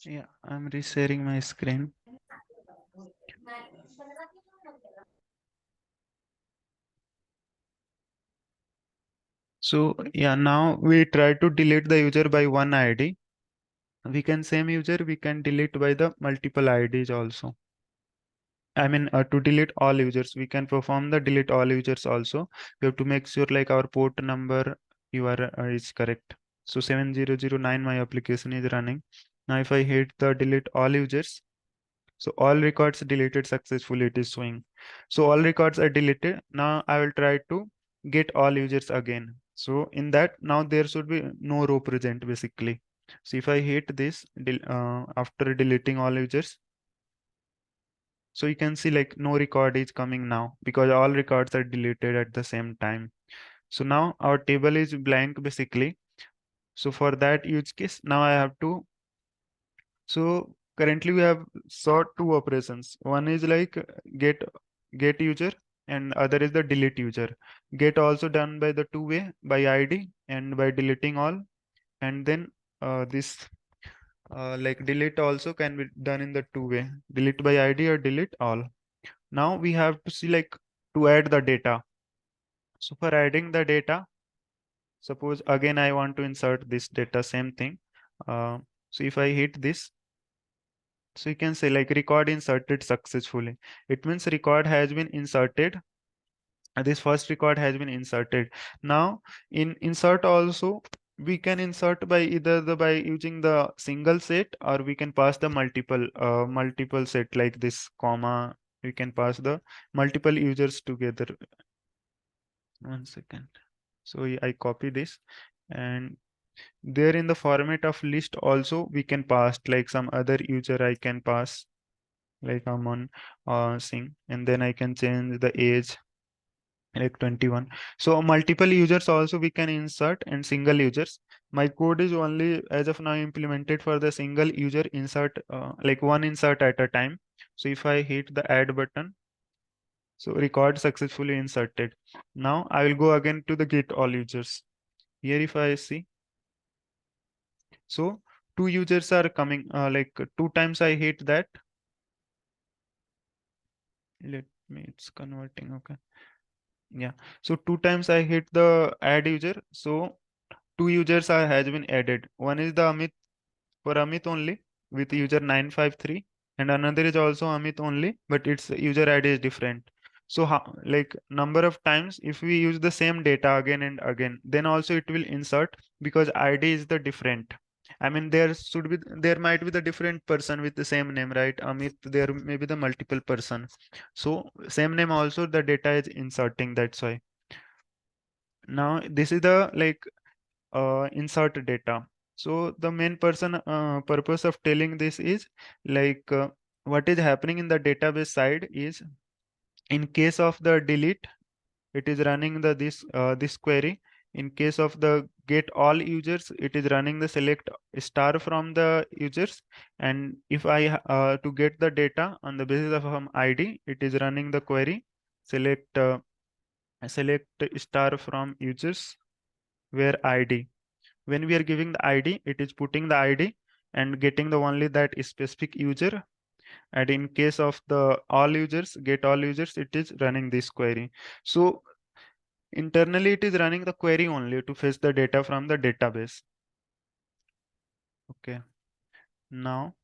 Yeah, I'm resharing my screen. So yeah, now we try to delete the user by one ID. We can same user, we can delete by the multiple IDs also. I mean, to delete all users, we can perform the delete all users also. We have to make sure like our port number URL is correct. So 7009 my application is running. Now if I hit the delete all users, so all records deleted successfully it is showing. So all records are deleted. Now I will try to get all users again. So in that now there should be no row present basically. So if I hit this after deleting all users, so you can see like no record is coming now because all records are deleted at the same time. So now our table is blank basically. So for that use case, now I have to, so currently we have saw two operations. One is like get get user and other is the delete user. Get also done by the two way by ID and by deleting all, and then this like delete also can be done in the two way, delete by ID or delete all. Now we have to see like to add the data. So for adding the data, suppose again I want to insert this data, same thing. So if I hit this, so you can say like record inserted successfully. It means record has been inserted. This first record has been inserted. Now in insert also we can insert by either the by using the single set, or we can pass the multiple set like this comma. We can pass the multiple users together. One second. So I copy this, and there in the format of list also we can pass like some other user I can pass, like I'm on sing, and then I can change the age like 21. So multiple users also we can insert, and single users. My code is only as of now implemented for the single user insert, like one insert at a time. So if I hit the add button, so record successfully inserted. Now I will go again to the get all users. Here if I see, so two users are coming, like two times I hit that. Let me, it's converting. Okay. Yeah. So two times I hit the add user. So two users are has been added. One is the Amit, for Amit only with user 953, and another is also Amit only, but its user ID is different. So how, like number of times if we use the same data again and again, then also it will insert because ID is the different. I mean, there might be the different person with the same name, right? Amit, there may be the multiple person. So same name also the data is inserting. That's why. Now this is the like insert data. So the main purpose of telling this is like what is happening in the database side is, in case of the delete, it is running the this query. In case of the get all users, it is running the select star from the users. And if to get the data on the basis of ID, it is running the query select star from users where ID. When we are giving the ID, it is putting the ID and getting the only that specific user. And in case of the all users, get all users, it is running this query. So internally, it is running the query only to fetch the data from the database. Okay. Now,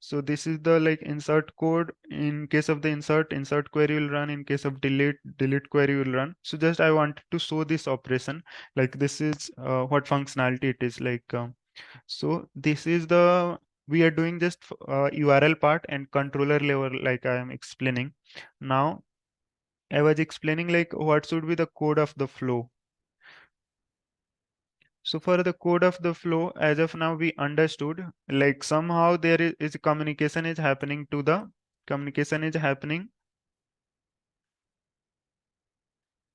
so this is the like insert code. In case of the insert query will run. In case of delete query will run. So just I wanted to show this operation. Like this is what functionality it is like. So this is the, we are doing just URL part and controller level like I am explaining. Now I was explaining like what should be the code of the flow. So for the code of the flow, as of now we understood like somehow is communication is happening to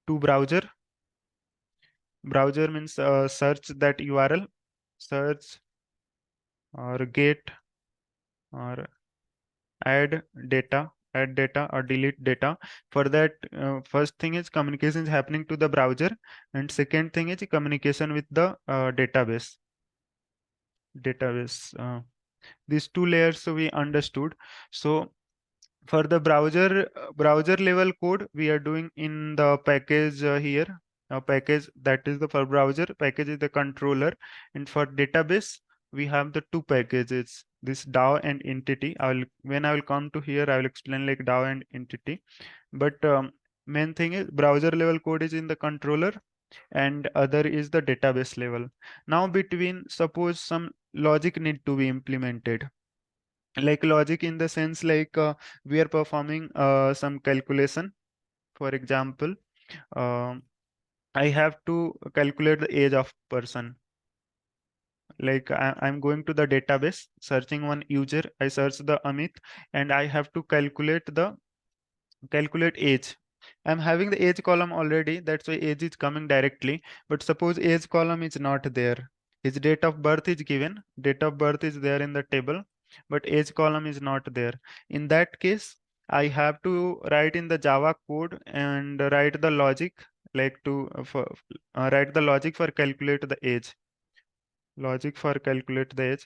browser. Browser means search that URL, search or get or add data, add data or delete data. For that, first thing is communication is happening to the browser, and second thing is communication with the database. These two layers we understood. So for the browser level code, we are doing in the package here. Package that is the for browser package is the controller, and for database we have the two packages, this DAO and entity. I will come to here, I will explain like DAO and entity. But main thing is browser level code is in the controller, and other is the database level. Now between, suppose some logic need to be implemented, like logic in the sense like we are performing some calculation. For example, um, I have to calculate the age of person. Like I'm going to the database, searching one user, I search the Amit, and I have to calculate age. I'm having the age column already, that's why age is coming directly. But suppose age column is not there. His date of birth is given, date of birth is there in the table, but age column is not there. In that case, I have to write in the Java code and write the logic, like to write the logic for calculate the age. Logic for calculate the age.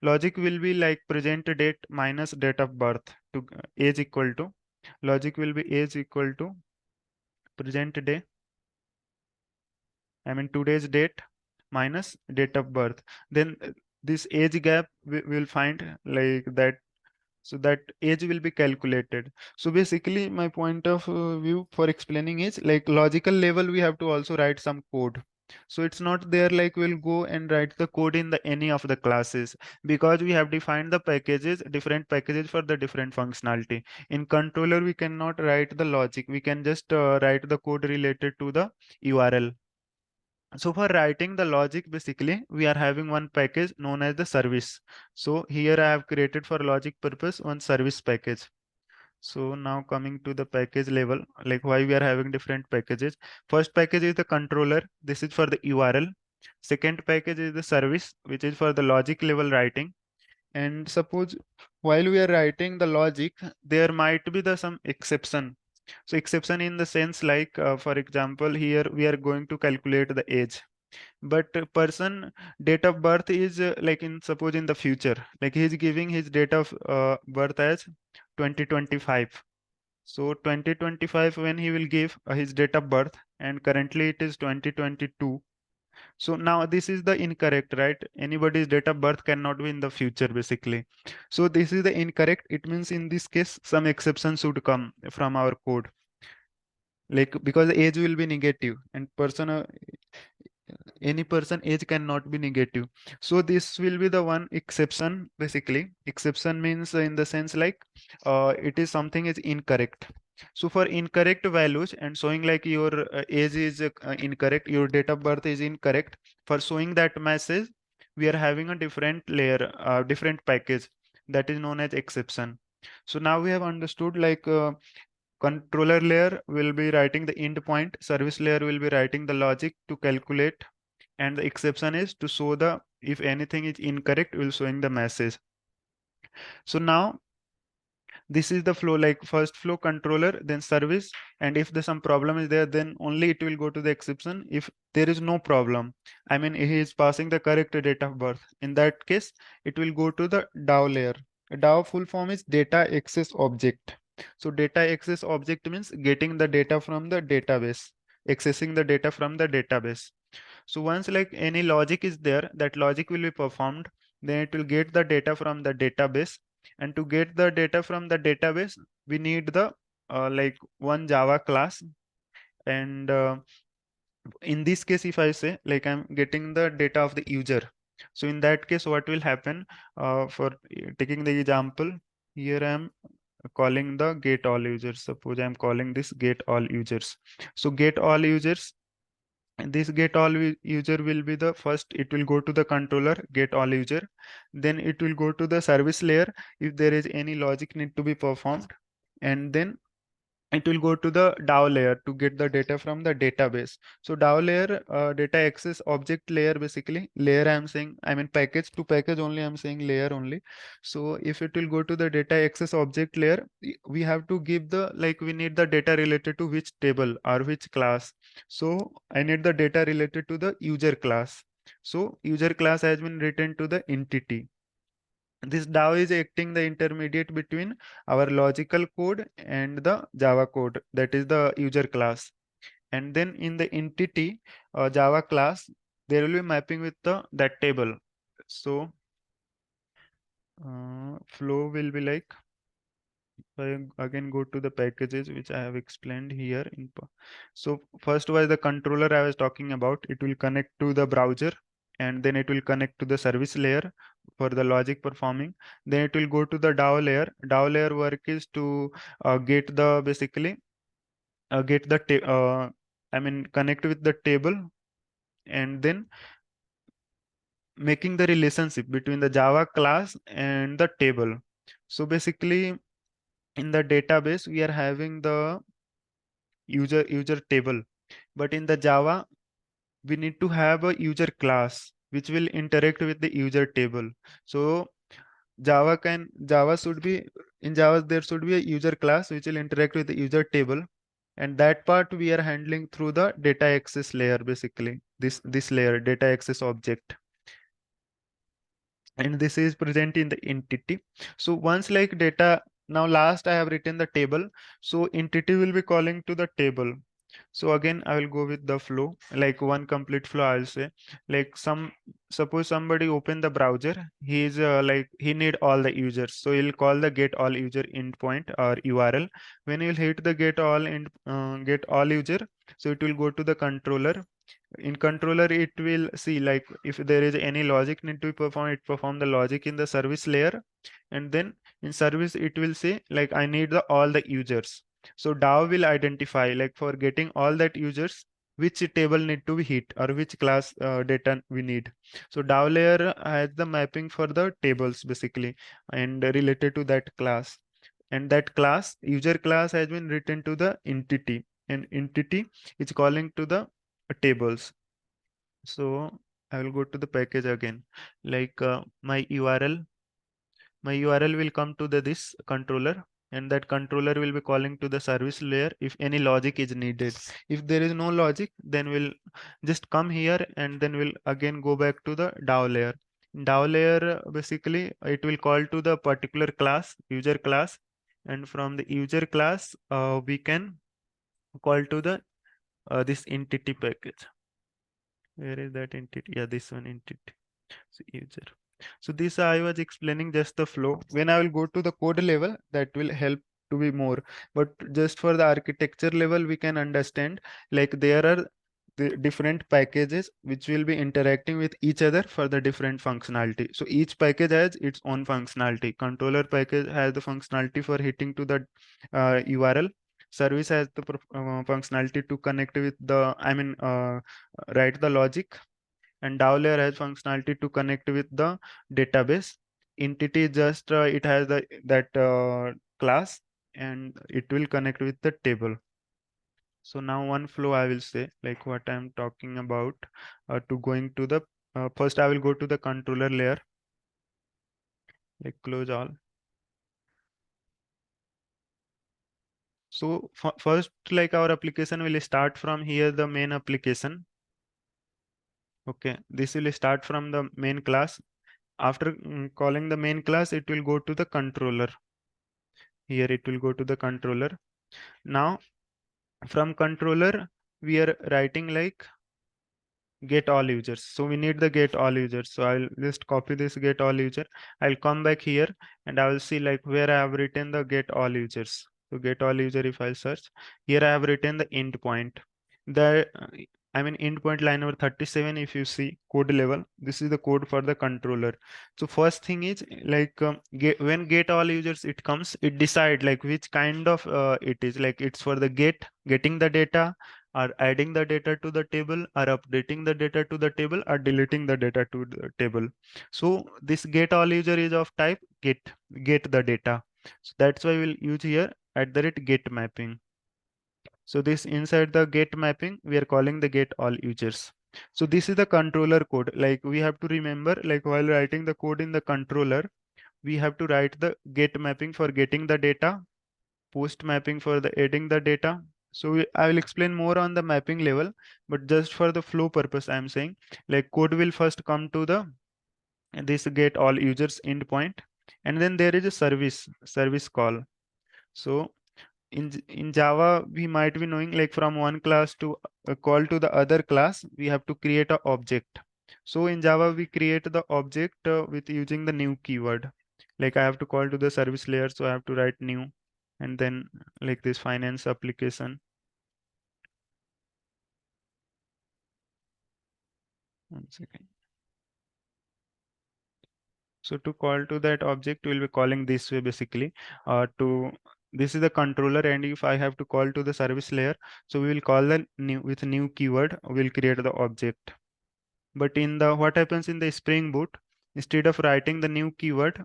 Logic will be like present date minus date of birth to age equal to. Logic will be age equal to present day, I mean today's date minus date of birth. Then this age gap we will find like that, so that age will be calculated. So basically my point of view for explaining is like logical level we have to also write some code. So it's not there like we'll go and write the code in the any of the classes, because we have defined the packages, different packages for the different functionality. In controller we cannot write the logic, we can just write the code related to the URL. So for writing the logic, basically, we are having one package known as the service. So here I have created for logic purpose one service package. So now coming to the package level, like why we are having different packages. First package is the controller. This is for the URL. Second package is the service, which is for the logic level writing. And suppose while we are writing the logic, there might be the some exception. So exception in the sense like, for example, here we are going to calculate the age, but a person date of birth is like in suppose in the future, like he is giving his date of birth as 2025. So 2025 when he will give his date of birth, and currently it is 2022. So now this is the incorrect, right? Anybody's date of birth cannot be in the future basically. So this is the incorrect. It means in this case some exception should come from our code, like because age will be negative and person any person age cannot be negative. So this will be the one exception. Basically exception means in the sense like it is something is incorrect. So for incorrect values and showing like your age is incorrect, your date of birth is incorrect, for showing that message we are having a different layer, different package, that is known as exception. So now we have understood like controller layer will be writing the endpoint, service layer will be writing the logic to calculate, and the exception is to show the if anything is incorrect will showing the message. So now this is the flow, like first flow controller, then service, and if there's some problem is there, then only it will go to the exception. If there is no problem, I mean he is passing the correct date of birth, in that case it will go to the DAO layer. DAO full form is data access object. So data access object means getting the data from the database, accessing the data from the database. So once like any logic is there, that logic will be performed, then it will get the data from the database. And to get the data from the database, we need the like one Java class. And in this case, if I say like I'm getting the data of the user, so in that case, what will happen? For taking the example, here I'm calling the get all users. Suppose I'm calling this get all users. So get all users, and this get all user will be the first, it will go to the controller get all user, then it will go to the service layer if there is any logic need to be performed, and then it will go to the DAO layer to get the data from the database. So DAO layer, data access object layer, basically layer I'm saying, I mean package to package only I'm saying layer only. So if it will go to the data access object layer, we have to give the, like we need the data related to which table or which class. So I need the data related to the user class. So user class has been written to the entity. This DAO is acting the intermediate between our logical code and the Java code, that is the user class. And then in the entity Java class, there will be mapping with the that table. So flow will be like, I again go to the packages which I have explained here in so first was the controller I was talking about. It will connect to the browser, and then it will connect to the service layer for the logic performing. Then it will go to the DAO layer. DAO layer work is to get the basically get the I mean connect with the table, and then making the relationship between the Java class and the table. So basically in the database we are having the user table, but in the Java we need to have a user class which will interact with the user table. So Java should be, in Java there should be a user class which will interact with the user table, and that part we are handling through the data access layer, basically this layer data access object, and this is present in the entity. So once like data, now last I have written the table, so entity will be calling to the table. So again I will go with the flow, like one complete flow I'll say. Like suppose somebody open the browser, he is like he need all the users, so he'll call the get all user endpoint or URL. When you'll hit the get all user, so it will go to the controller. In controller it will see like if there is any logic need to be performed, it perform the logic in the service layer, and then in service it will say like I need the all the users. So DAO will identify like for getting all that users which table need to be hit or which class data we need. So DAO layer has the mapping for the tables basically and related to that class, and that class user class has been written to the entity, and entity is calling to the tables. So I will go to the package again, like my URL will come to the this controller, and that controller will be calling to the service layer if any logic is needed. If there is no logic, then we'll just come here and then we'll again go back to the DAO layer. In DAO layer, basically it will call to the particular class, user class, and from the user class, we can call to the this entity package. Where is that entity? Yeah, this one entity. So user. So this I was explaining just the flow. When I will go to the code level, that will help to be more. But just for the architecture level, we can understand like there are the different packages which will be interacting with each other for the different functionality. So each package has its own functionality. Controller package has the functionality for hitting to the URL. Service has the functionality to connect with the, write the logic, and DAO layer has functionality to connect with the database. Entity just it has the that class, and it will connect with the table. So now one flow I will say like what I'm talking about to going to the first I will go to the controller layer, like close all. So first like our application will start from here, the main application. Okay, this will start from the main class. After calling the main class, it will go to the controller. Here it will go to the controller. Now from controller, we are writing like get all users. So we need the get all users. So I'll just copy this get all user. I'll come back here and I will see like where I have written the get all users. So get all user, if I search here, I have written the endpoint. The endpoint line number 37. If you see code level, this is the code for the controller. So first thing is like when get all users it comes, it decide like which kind of it is, like it's for the getting the data, are adding the data to the table, are updating the data to the table, are deleting the data to the table. So this get all user is of type get the data. So that's why we'll use here at the rate get mapping. So this inside the get mapping, we are calling the get all users. So this is the controller code. Like we have to remember, like while writing the code in the controller, we have to write the get mapping for getting the data, post mapping for the adding the data. So I will explain more on the mapping level, but just for the flow purpose, I'm saying like code will first come to the this get all users endpoint. And then there is a service call. So in Java, we might be knowing like from one class to a call to the other class, we have to create a object. So in Java, we create the object with using the new keyword. Like I have to call to the service layer, so I have to write new, and then like this finance application. One second. So to call to that object, we'll be calling this way basically. To This is the controller, and if I have to call to the service layer, so we will call the new with new keyword. We'll create the object. But in the what happens in the Spring Boot, instead of writing the new keyword,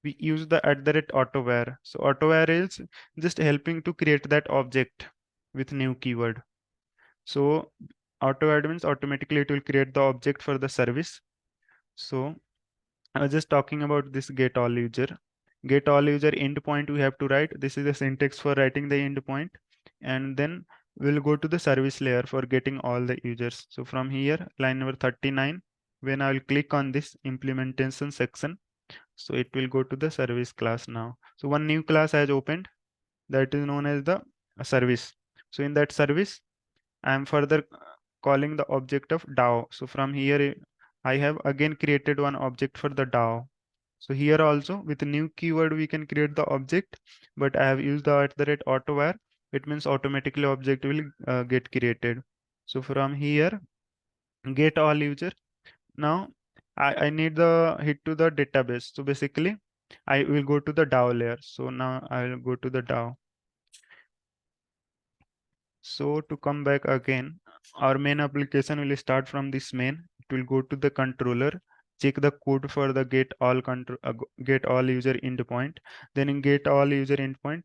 we use the @autovar. So autovar is just helping to create that object with new keyword. So autovar means automatically it will create the object for the service. So I was just talking about this get all user. Get all user endpoint we have to write. This is the syntax for writing the endpoint. And then we'll go to the service layer for getting all the users. So from here, line number 39, when I will click on this implementation section, so it will go to the service class now. So one new class has opened that is known as the service. So in that service, I am further calling the object of DAO. So from here, I have again created one object for the DAO. So here also with a new keyword, we can create the object, but I have used the @autovar. It means automatically object will get created. So from here, get all user. Now I need the hit to the database. So basically I will go to the DAO layer. So now I will go to the DAO. So to come back again, our main application will start from this main. It will go to the controller, check the code for the get all user endpoint. Then in get all user endpoint,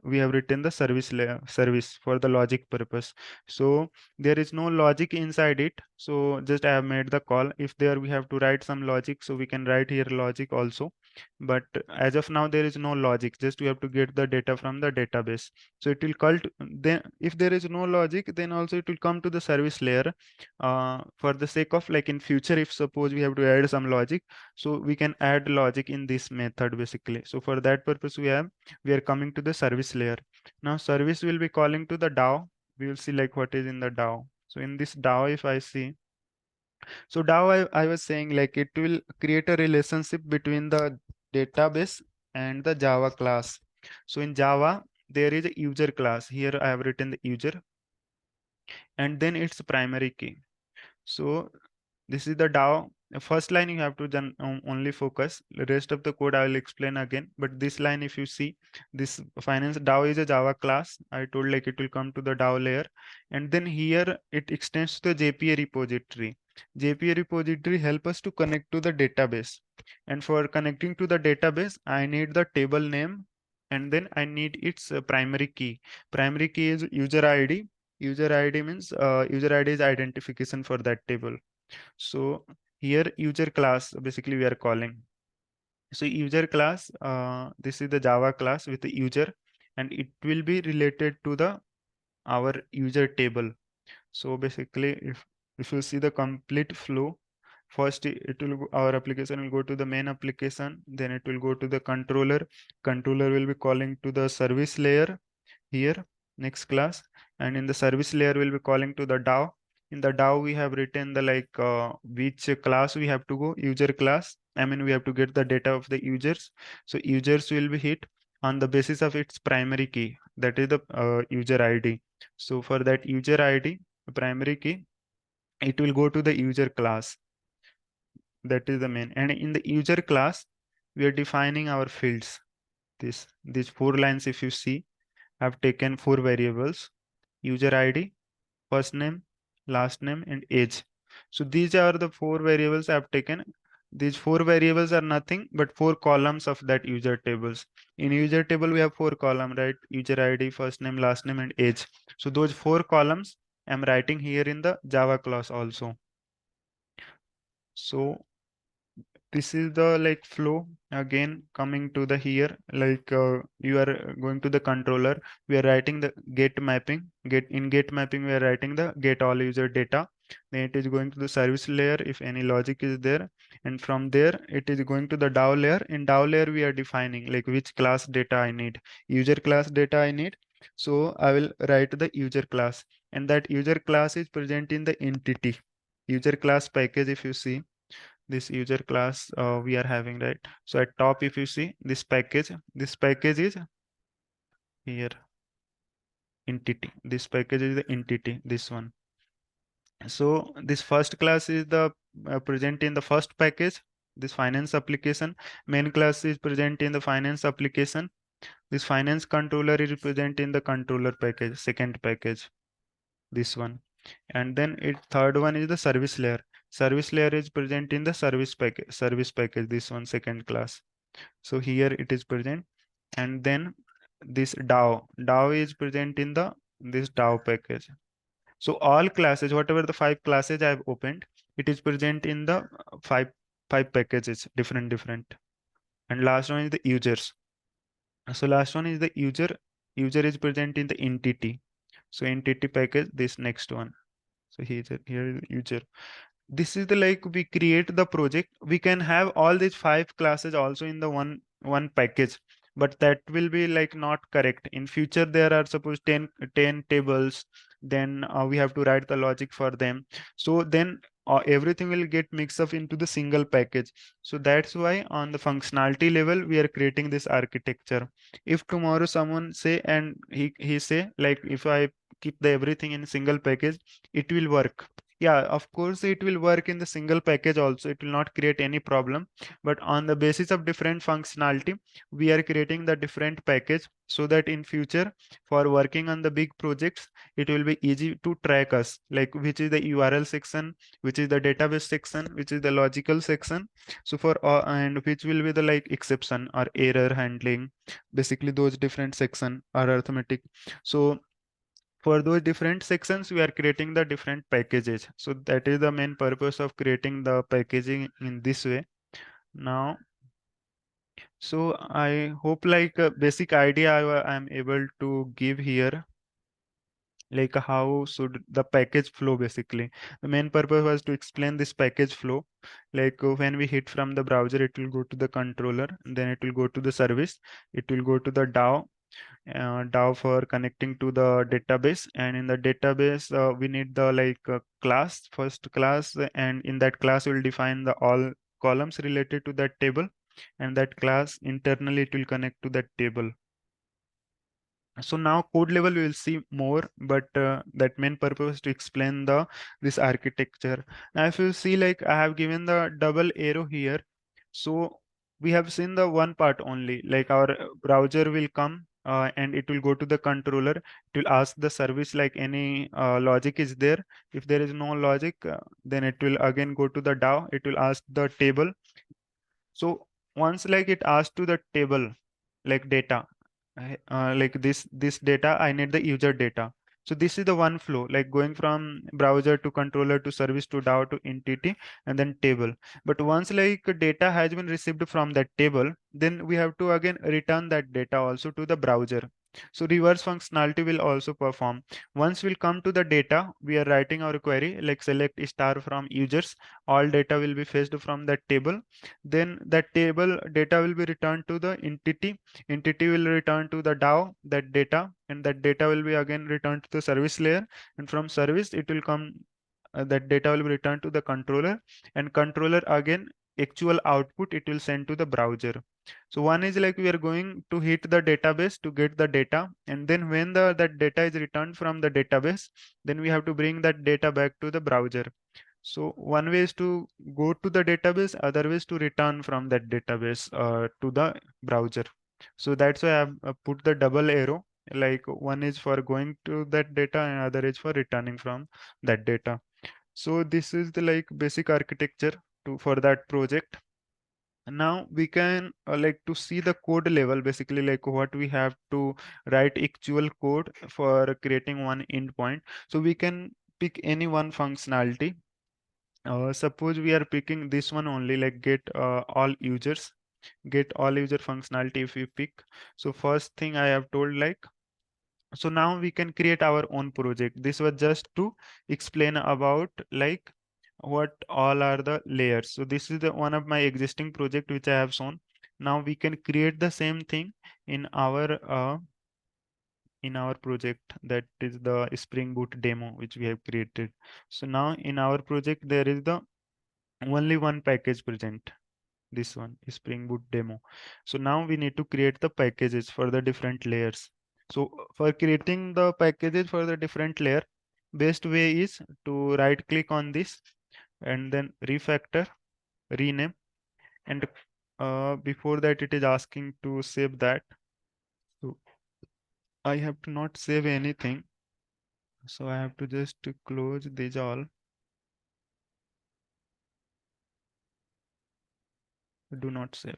we have written the service layer service for the logic purpose. So there is no logic inside it. So just I have made the call. If there we have to write some logic, so we can write here logic also. But as of now, there is no logic. Just we have to get the data from the database. So it will call to, then if there is no logic, then also it will come to the service layer. For the sake of like in future, if suppose we have to add some logic, so we can add logic in this method basically. So for that purpose, we are coming to the service layer. Now service will be calling to the DAO. We will see like what is in the DAO. So in this DAO, if I see, so DAO, I was saying like it will create a relationship between the database and the Java class. So in Java, there is a user class. Here I have written the user and then its primary key. So this is the DAO. The first line you have to only focus. The rest of the code I will explain again. But this line, if you see, this finance DAO is a Java class. I told like it will come to the DAO layer. And then here it extends to the JPA repository. JPA repository help us to connect to the database. And for connecting to the database, I need the table name and then I need its primary key. Primary key is user ID. User ID means user ID is identification for that table. So here user class basically we are calling. So user class, this is the Java class with the user, and it will be related to the our user table. So basically, if you see the complete flow, first it will our application will go to the main application, then it will go to the controller. Controller will be calling to the service layer here next class, and in the service layer we'll be calling to the DAO. In the DAO we have written the like which class we have to go, user class. I mean we have to get the data of the users. So users will be hit on the basis of its primary key, that is the user ID. So for that user ID primary key, it will go to the user class. That is the main, and in the user class we are defining our fields. These four lines, if you see, have taken four variables: user ID, first name, last name, and age. So these are the four variables I have taken. These four variables are nothing but four columns of that user tables. In user table, we have four columns, right? User ID, first name, last name, and age. So those four columns I'm writing here in the Java class also. So this is the like flow again coming to the here, like you are going to the controller, we are writing the get mapping, get mapping we are writing the get all user data, then it is going to the service layer if any logic is there, and from there it is going to the DAO layer. In DAO layer we are defining like which class data I need, user class data I need. So I will write the user class, and that user class is present in the entity user class package. If you see this user class we are having, right? So at top if you see this package is here, entity. This package is the entity, this one. So this first class is the present in the first package, this finance application. Main class is present in the finance application. This finance controller is present in the controller package, second package, this one. And then it third one is the service layer. Service layer is present in the service package, this one, second class. So here it is present. And then this DAO is present in the this DAO package. So all classes, whatever the five classes I have opened, it is present in the five packages, different. And last one is the users. So last one is the user. User is present in the entity. So entity package, this next one. So here is the user. This is the like we create the project. We can have all these five classes also in the one package, but that will be like not correct. In future there are suppose 10 tables, then we have to write the logic for them. So then everything will get mixed up into the single package. So that's why on the functionality level we are creating this architecture. If tomorrow someone say, and he say like if I keep the everything in single package, it will work. Yeah, of course it will work in the single package also, it will not create any problem. But on the basis of different functionality, we are creating the different package so that in future for working on the big projects, it will be easy to track us, like which is the URL section, which is the database section, which is the logical section. So for and which will be the like exception or error handling, basically those different section are arithmetic. So for those different sections we are creating the different packages. So that is the main purpose of creating the packaging in this way. Now, so I hope like a basic idea I am able to give here, like how should the package flow. Basically the main purpose was to explain this package flow, like when we hit from the browser it will go to the controller, then it will go to the service, it will go to the DAO for connecting to the database. And in the database we need the like class, first class, and in that class we'll define the all columns related to that table, and that class internally it will connect to that table. So now code level we will see more, but that main purpose is to explain the this architecture. Now if you see, like I have given the double arrow here. So we have seen the one part only, like our browser will come and it will go to the controller. It will ask the service like any logic is there. If there is no logic, then it will again go to the DAO. It will ask the table. So once like it asks to the table, like data, like this data, I need the user data. So this is the one flow, like going from browser to controller to service to DAO to entity and then table. But once like data has been received from that table, then we have to again return that data also to the browser. So reverse functionality will also perform. Once we'll come to the data, we are writing our query like select star from users. All data will be fetched from that table. Then that table data will be returned to the entity. Entity will return to the DAO that data, and that data will be again returned to the service layer. And from service, it will come that data will be returned to the controller, and controller again actual output it will send to the browser. So one is like we are going to hit the database to get the data, and then when the that data is returned from the database, then we have to bring that data back to the browser. So one way is to go to the database, other way is to return from that database to the browser. So that's why I've put the double arrow, like one is for going to that data and other is for returning from that data. So this is the like basic architecture to for that project. Now we can like to see the code level, basically like what we have to write actual code for creating one endpoint. So we can pick any one functionality. Suppose we are picking this one only, like get all user functionality if we pick. So first thing I have told like So now we can create our own project. This was just to explain about like what all are the layers. So this is the one of my existing project which I have shown. Now we can create the same thing in our project, that is the Spring Boot demo which we have created. So now in our project there is the only one package present, this one Spring Boot demo. So now we need to create the packages for the different layers. So for creating the packages for the different layer, best way is to right click on this and then refactor, rename, and before that it is asking to save that. So I have to not save anything, so I have to just close these all. Do not save.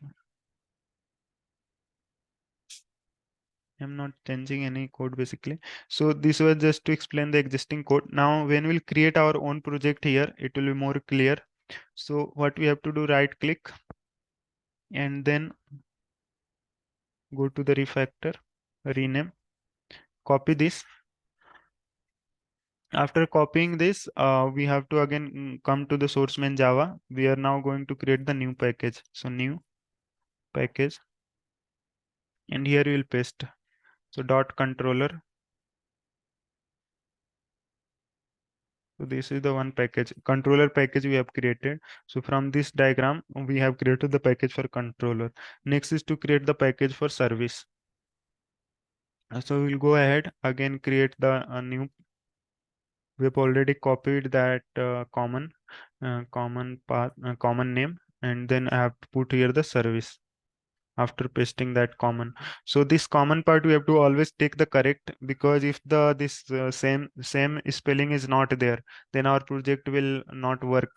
I'm not changing any code basically. So this was just to explain the existing code. Now when we'll create our own project here, it will be more clear. So what we have to do, right click and then go to the refactor, rename, copy this. After copying this, we have to again come to the source main Java. We are now going to create the new package. So new package, and here we will paste. So dot controller. So this is the one package, controller package we have created. So from this diagram, we have created the package for controller. Next is to create the package for service. So we'll go ahead again, create the new. We have already copied that common path, common name, and then I have to put here the service after pasting that common. So this common part we have to always take the correct, because if the this same spelling is not there, then our project will not work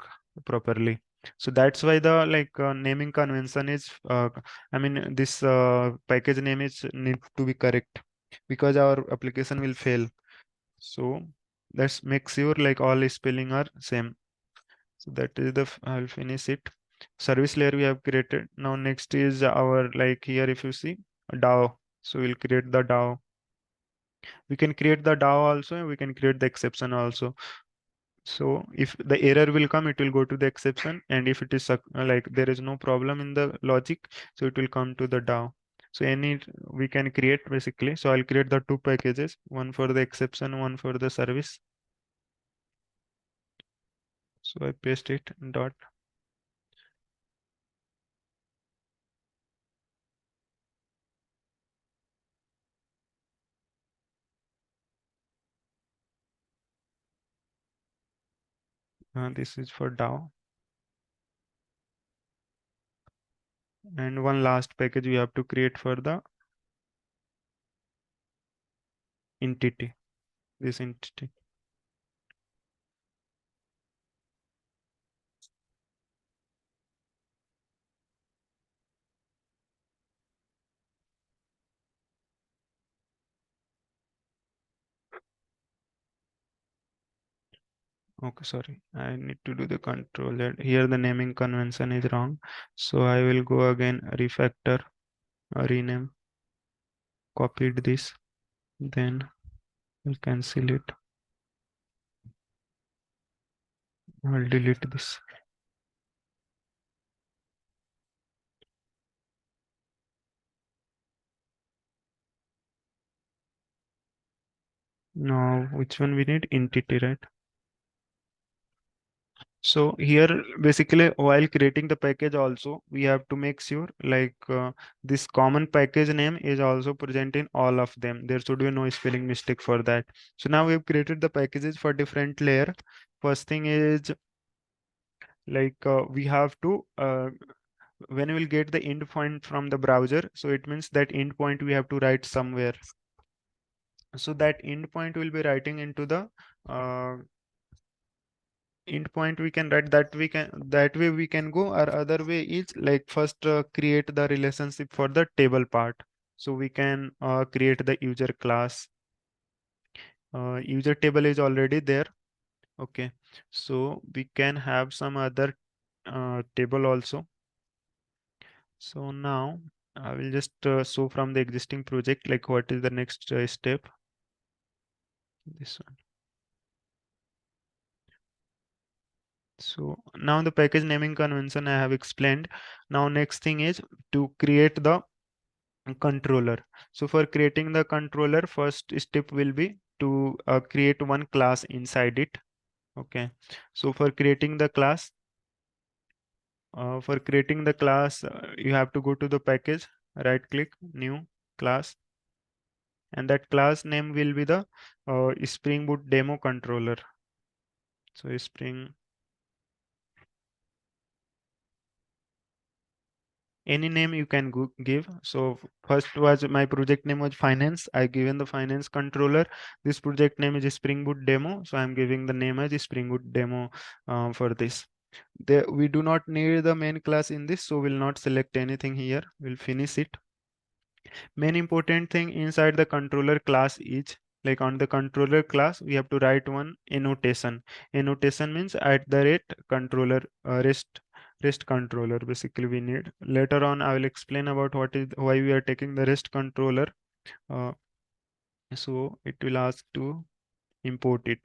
properly. So that's why the naming convention is I mean this package name is need to be correct, because our application will fail. So let's make sure like all spelling are same. So that is the I'll finish it. Service layer we have created. Now next is our, like here if you see, DAO. So we'll create the DAO. We can create the DAO also, and we can create the exception also. So if the error will come, it will go to the exception, and if it is like there is no problem in the logic, so it will come to the DAO. So any we can create basically. So I'll create the two packages, one for the exception, one for the service. So I paste it dot. This is for DAO. And one last package we have to create for the entity, this entity. Okay, sorry, I need to do the control that here the naming convention is wrong. So I will go again, refactor, rename, copied this, then I'll cancel it. I'll delete this. Now which one we need? Entity, right? So here basically while creating the package also, we have to make sure this common package name is also present in all of them. There should be no spelling mistake for that. So now we've created the packages for different layer. First thing is we have to when we will get the endpoint from the browser, so it means that endpoint we have to write somewhere. So that endpoint will be writing into the uh, endpoint we can write, that we can, that way we can go. Or other way is like first create the relationship for the table part. So we can create the user class. User table is already there. Okay, so we can have some other table also. So now I will just show from the existing project like what is the next step. this one. So now the package naming convention I have explained. Now next thing is to create the controller. So for creating the controller, first step will be to create one class inside it. Okay. So for creating the class, you have to go to the package, right click, new class, and that class name will be the Spring Boot demo controller. So Spring, any name you can give. So first was my project name was finance. I given the finance controller. This project name is Spring Boot demo. So I'm giving the name as Spring Boot demo for this. We do not need the main class in this, so we'll not select anything here. We'll finish it. Main important thing inside the controller class is, like on the controller class we have to write one annotation. Annotation means at the rate controller, rest controller basically we need. Later on I will explain about what is why we are taking the rest controller. uh, so it will ask to import it.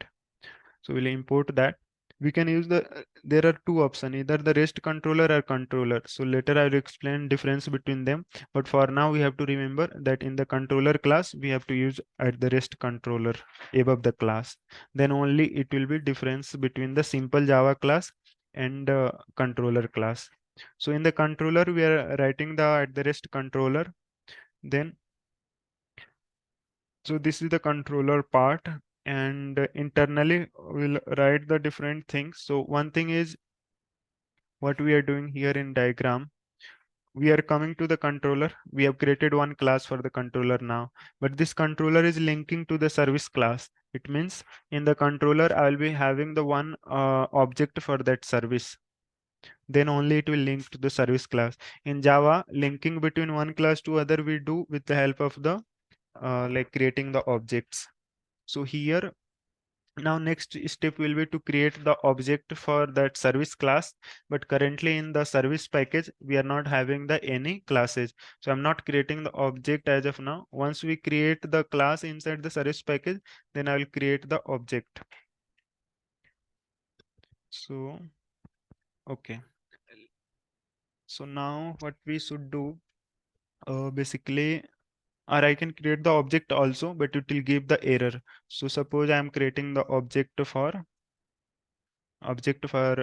So we'll import that. We can use there are two options, either the REST controller or controller. So later I will explain difference between them. But for now, we have to remember that in the controller class, we have to use at the REST controller above the class. Then only it will be difference between the simple Java class and controller class. So in the controller, we are writing the at the REST controller. Then so this is the controller part, and internally we'll write the different things. So one thing is what we are doing here in diagram. We are coming to the controller. We have created one class for the controller now, but this controller is linking to the service class. It means in the controller, I will be having the one object for that service. Then only it will link to the service class. In Java, linking between one class to other we do with the help of the like creating the objects. So here now next step will be to create the object for that service class, but currently in the service package we are not having the any classes, so I'm not creating the object as of now. Once we create the class inside the service package, then I will create the object. So okay, so now what we should do, basically, or I can create the object also, but it will give the error. So suppose I am creating the object for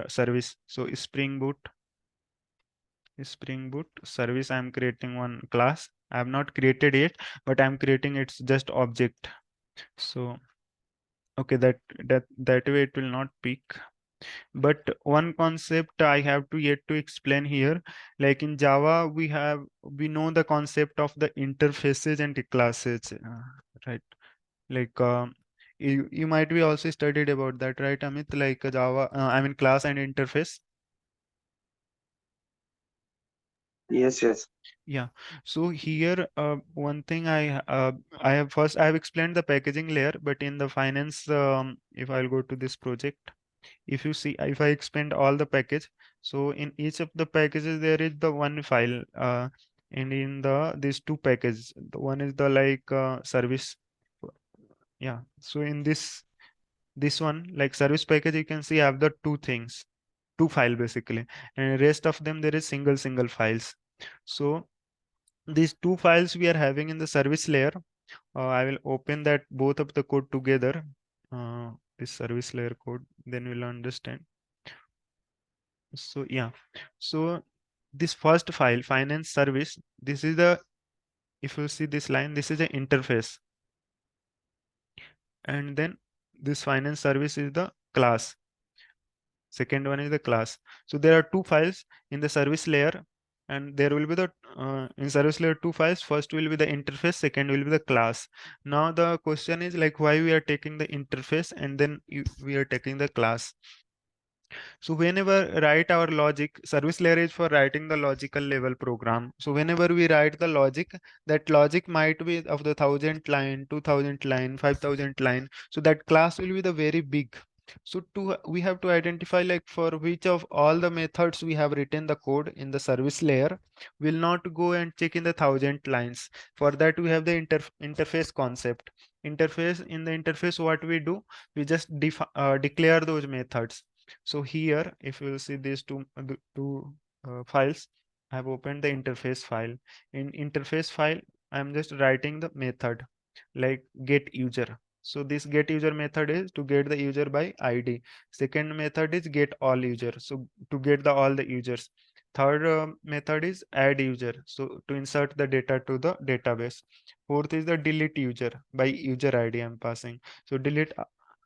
service. So Spring Boot service, I'm creating one class. I have not created it, but I'm creating its just object. So okay, that way it will not peak. But one concept I have to yet to explain here, like in Java, we know the concept of the interfaces and the classes, right? Like you might be also studied about that, right, Amit? Like Java, I mean class and interface. Yes, yes. Yeah. So here, one thing I have explained the packaging layer, but in the finance, if I'll go to this project, if you see, if I expand all the package, so in each of the packages there is the one file, and in these two packages, the one is the like service. Yeah. So in this one, like service package, you can see I have the two things, two file basically, and rest of them there is single files. So these two files we are having in the service layer. I will open that both of the code together, this service layer code, then we'll understand. So yeah, so this first file, finance service, this is the, if you see this line, this is the interface, and then this finance service is the class. Second one is the class. So there are two files in the service layer, and there will be the in service layer two files. First will be the interface, second will be the class. Now the question is like why we are taking the interface and then we are taking the class. So whenever write our logic, service layer is for writing the logical level program. So whenever we write the logic, that logic might be of the 1,000 line, 2,000 line, 5,000 line. So that class will be the very big. So we have to identify like for which of all the methods we have written the code in the service layer, will not go and check in the 1,000 lines. For that we have the interface concept. interface, in the interface, what we do, we just declare those methods. So here, if you will see these two files, I have opened the interface file. In interface file, I'm just writing the method like get user. So this get user method is to get the user by ID. Second method is get all user. So to get the all the users. Third method is add user. So to insert the data to the database. Fourth is the delete user by user ID I'm passing. So delete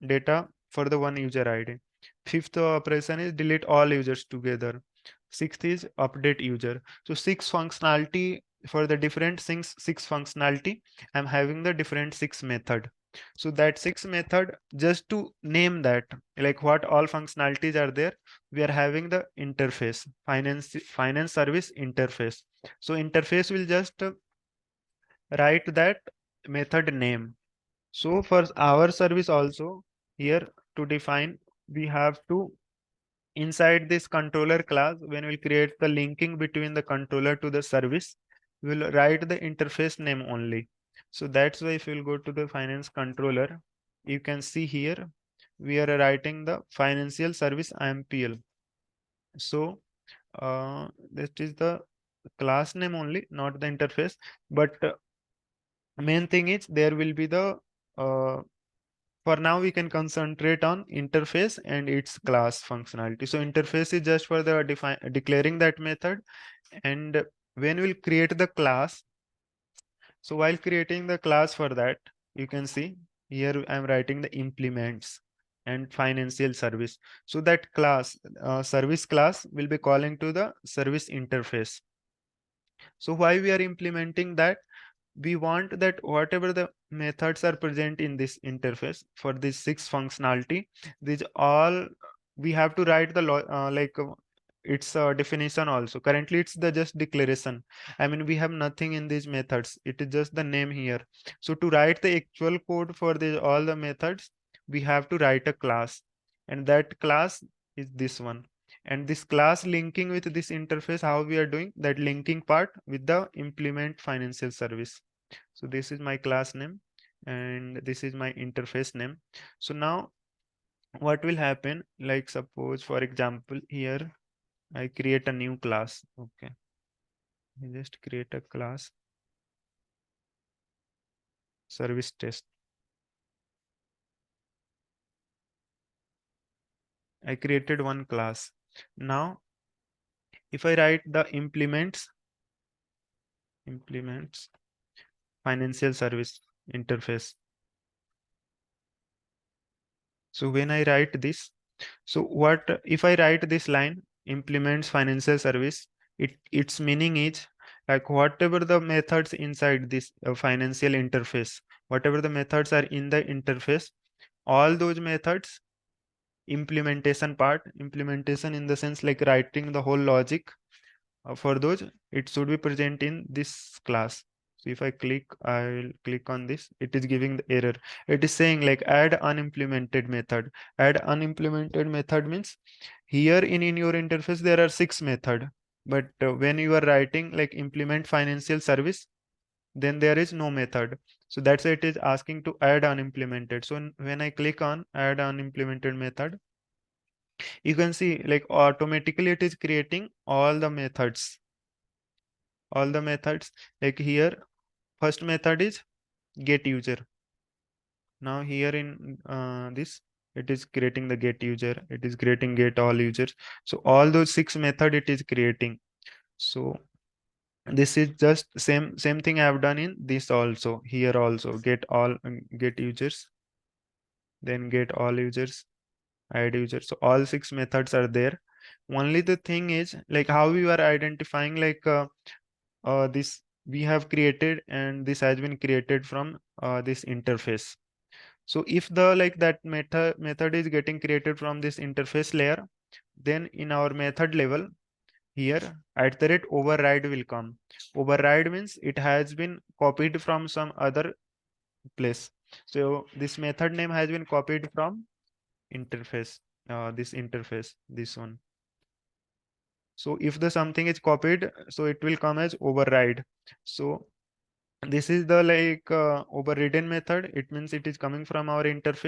data for the one user ID. Fifth operation is delete all users together. Sixth is update user. So six functionality for the different things, six functionality. I'm having the different six method. So that six method, just to name that, like what all functionalities are there, we are having the interface, finance service interface. So interface will just write that method name. So for our service also, here to define, we have to inside this controller class, when we'll create the linking between the controller to the service, we'll write the interface name only. So that's why if you'll go to the finance controller, you can see here we are writing the financial service IMPL. So that is the class name only, not the interface. But main thing is there will be the uh, for now we can concentrate on interface and its class functionality. So interface is just for the declaring that method, and when we'll create the class, so while creating the class for that, you can see here I'm writing the implements and financial service. So that class, service class, will be calling to the service interface. So why we are implementing that? We want that whatever the methods are present in this interface for this six functionality, these all we have to write the its definition also. Currently it's the just declaration. I mean, we have nothing in these methods, it is just the name here. So to write the actual code for the all the methods, we have to write a class, and that class is this one. And this class linking with this interface, how we are doing that linking part with the implement financial service. So this is my class name and this is my interface name. So now what will happen, like suppose for example here I create a new class. Okay, I just create a class service test. I created one class. Now if I write the implements financial service interface. So when I write this, so what if I write this line implements financial service, its meaning is like whatever the methods inside this financial interface, whatever the methods are in the interface, all those methods, implementation in the sense like writing the whole logic for those, it should be present in this class. So if I click, I'll click on this, it is giving the error. It is saying like add unimplemented method. Add unimplemented method means here in your interface there are six method, but when you are writing like implement financial service, then there is no method. So that's why it is asking to add unimplemented. So when I click on add unimplemented method, you can see like automatically it is creating all the methods. Like here first method is get user. Now here in this, it is creating the get user, it is creating get all users. So all those six method it is creating. So this is just same thing I have done in this also. Here also get all, get users, then get all users, add users. So all six methods are there. Only the thing is like how we are identifying like this we have created and this has been created from this interface. So if the like that method is getting created from this interface layer, then in our method level here at the rate override will come. Override means it has been copied from some other place. So this method name has been copied from interface, this one. So if the something is copied, so it will come as override. So This is the like overridden method. It means it is coming from our interface.